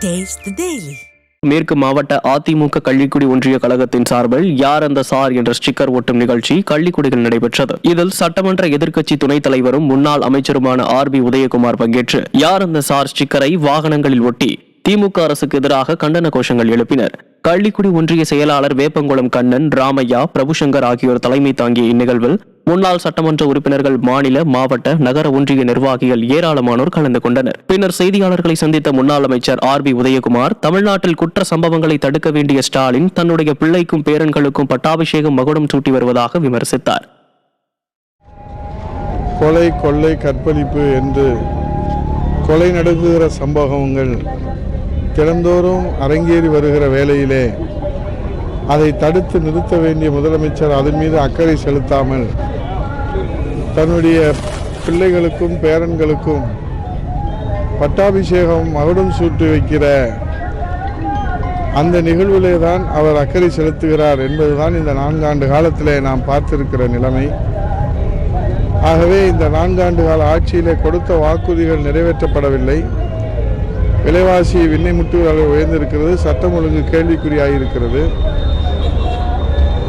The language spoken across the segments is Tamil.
Taste the Daily. மேற்கு மாவட்ட அதிமுக கள்ளிக்குடி ஒன்றிய கழகத்தின் சார்பில் யார் அந்த சார் என்ற ஸ்டிக்கர் ஒட்டும் நிகழ்ச்சி கள்ளிக்குடியில் நடைபெற்றது. இதில் சட்டமன்ற எதிர்க்கட்சி துணைத் தலைவரும் முன்னாள் அமைச்சருமான RB உதயகுமார் பங்கேற்று யார் அந்த சார் ஸ்டிக்கரை வாகனங்களில் ஒட்டி திமுக அரசுக்கு எதிராக கண்டன கோஷங்கள் எழுப்பினர். கள்ளிக்குடி ஒன்றிய செயலாளர் வேப்பங்குளம் கண்ணன், ராமையா, பிரபுசங்கர் ஆகியோர் தலைமை தாங்கிய இந்நிகழ்வில் முன்னாள் சட்டமன்ற உறுப்பினர்கள், மாநில, மாவட்ட, நகர ஒன்றிய நிர்வாகிகள் ஏராளமானோர் கலந்து கொண்டனர். பின்னர் செய்தியாளர்களை சந்தித்த முன்னாள் அமைச்சர் RB உதயகுமார், தமிழ்நாட்டில் குற்ற சம்பவங்களை தடுக்க வேண்டிய ஸ்டாலின் தன்னுடைய பிள்ளைக்கும் பேரன்களுக்கும் பட்டாபிஷேகம் மகுடம் சூட்டி வருவதாக விமர்சித்தார். கொலை, கொள்ளை, கற்பழிப்பு என்று கொலை நடக்குகிற சம்பவங்கள் தினந்தோறும் அரங்கேறி வருகிற வேளையிலே அதை தடுத்து நிறுத்த வேண்டிய முதலமைச்சர் அதன் மீது அக்கறை செலுத்தாமல் தன்னுடைய பிள்ளைகளுக்கும் பேரன்களுக்கும் பட்டாபிஷேகம் மகுடம் சூட்டி வைக்கிற அந்த நிகழ்விலே தான் அவர் அக்கறை செலுத்துகிறார் என்பதுதான் இந்த 4 ஆண்டு காலத்திலே நாம் பார்த்திருக்கிற நிலைமை. ஆகவே இந்த 4 ஆண்டு கால ஆட்சியிலே கொடுத்த வாக்குறுதிகள் நிறைவேற்றப்படவில்லை. விலைவாசி விண்ணை முட்டு உயர்ந்திருக்கிறது. சட்டம் ஒழுங்கு கேள்விக்குறியாயிருக்கிறது.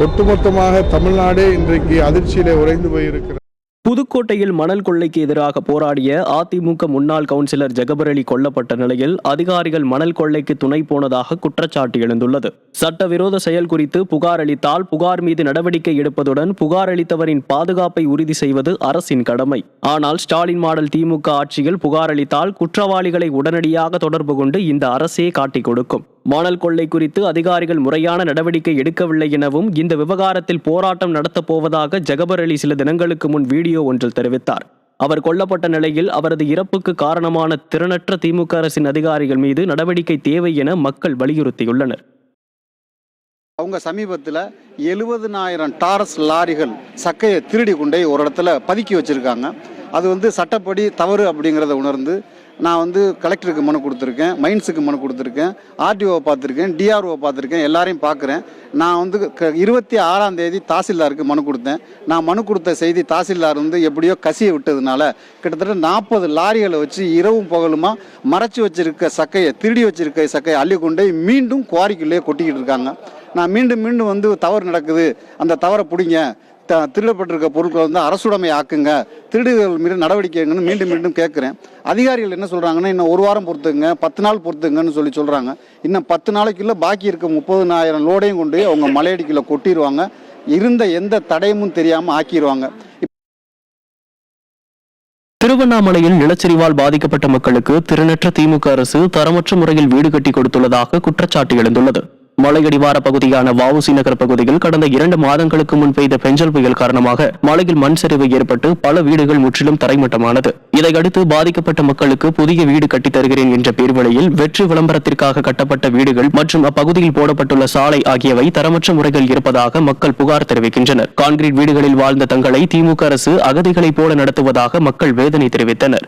ஒட்டுமொத்தமாக தமிழ்நாடே இன்றைக்கு அதிர்ச்சியிலே உறைந்து போயிருக்கிறது. புதுக்கோட்டையில் மணல் கொள்ளைக்கு எதிராக போராடிய அதிமுக முன்னாள் கவுன்சிலர் ஜெகபர் அலி கொல்லப்பட்ட நிலையில் அதிகாரிகள் மணல் கொள்ளைக்கு துணை போனதாக குற்றச்சாட்டு எழுந்துள்ளது. சட்டவிரோத செயல் குறித்து புகார் அளித்தால் புகார் மீது நடவடிக்கை எடுப்பதுடன் புகார் அளித்தவரின் பாதுகாப்பை உறுதி செய்வது அரசின் கடமை. ஆனால் ஸ்டாலின் மாடல் திமுக ஆட்சியில் புகார் அளித்தால் குற்றவாளிகளை உடனடியாக தொடர்பு கொண்டு இந்த அரசே காட்டிக் கொடுக்கும். மணல் கொள்ளை குறித்து அதிகாரிகள் முறையான நடவடிக்கை எடுக்கவில்லை எனவும் இந்த விவகாரத்தில் போராட்டம் நடத்தப் போவதாக ஜெகபர் அலி சில தினங்களுக்கு முன் வீடியோ ஒன்றில் தெரிவித்தார். அவர் கொல்லப்பட்ட நிலையில் அவரது இறப்புக்கு காரணமான திறனற்ற திமுக அரசின் அதிகாரிகள் மீது நடவடிக்கை தேவை என மக்கள் வலியுறுத்தியுள்ளனர். அவங்க சமீபத்தில் 70,000 டாரஸ் லாரிகள் சக்கையை திருடி கொண்டே ஒரு இடத்துல பதுக்கி வச்சிருக்காங்க. அது சட்டப்படி தவறு அப்படிங்கிறத உணர்ந்து நான் கலெக்டருக்கு மனு கொடுத்துருக்கேன், மைன்ஸுக்கு மனு கொடுத்துருக்கேன், RDOவை பார்த்துருக்கேன், DROவை பார்த்துருக்கேன், எல்லாரையும் பார்க்குறேன். நான் 26ஆம் தேதி தாசில்தாருக்கு மனு கொடுத்தேன். நான் மனு கொடுத்த செய்தி தாசில்தார் எப்படியோ கசியை விட்டதுனால கிட்டத்தட்ட 40 லாரிகளை வச்சு இரவும் பகலுமா மறைச்சி வச்சிருக்க சக்கையை, திருடி வச்சிருக்க சக்கையை அள்ளி கொண்டே மீண்டும் குவாரிக்குள்ளேயே கொட்டிக்கிட்டு இருக்காங்க. நான் மீண்டும் தவறு நடக்குது, அந்த தவறை பிடிங்க, திருடப்பட்டிருக்க பொருட்களை அரசுடைமை ஆக்குங்க, திருடுகள் மீது நடவடிக்கைங்கன்னு மீண்டும் கேட்குறேன். அதிகாரிகள் என்ன சொல்கிறாங்கன்னா, இன்னும் 1 வாரம் பொறுத்துங்க, 10 நாள் பொறுத்துங்கன்னு சொல்கிறாங்க. இன்னும் 10 நாளைக்குள்ள பாக்கி இருக்க 30,000 லோடையும் கொண்டு அவங்க மலையடிக்குள்ள கொட்டிடுவாங்க. இருந்த எந்த தடையும் தெரியாமல் ஆக்கிடுவாங்க. திருவண்ணாமலையில் நிலச்சரிவால் பாதிக்கப்பட்ட மக்களுக்கு திறனற்ற திமுக அரசு தரமற்ற முறையில் வீடு கட்டி கொடுத்துள்ளதாக குற்றச்சாட்டு எழுந்துள்ளது. மலையடிவார பகுதியான வஉசி நகர் பகுதியில் கடந்த 2 மாதங்களுக்கு முன் பெய்த பெஞ்சல் புயல் காரணமாக மலையில் மண் சரிவு ஏற்பட்டு பல வீடுகள் முற்றிலும் தரைமட்டமானது. இதையடுத்து பாதிக்கப்பட்ட மக்களுக்கு புதிய வீடு கட்டித் தருகிறேன் என்ற பேர்வழியில் வெற்றி விளம்பரத்திற்காக கட்டப்பட்ட வீடுகள் மற்றும் அப்பகுதியில் போடப்பட்டுள்ள சாலை ஆகியவை தரமற்ற முறைகள் இருப்பதாக மக்கள் புகார் தெரிவிக்கின்றனர். கான்கிரீட் வீடுகளில் வாழ்ந்த தங்களை திமுக அரசு அகதிகளைப் போல நடத்துவதாக மக்கள் வேதனை தெரிவித்தனர்.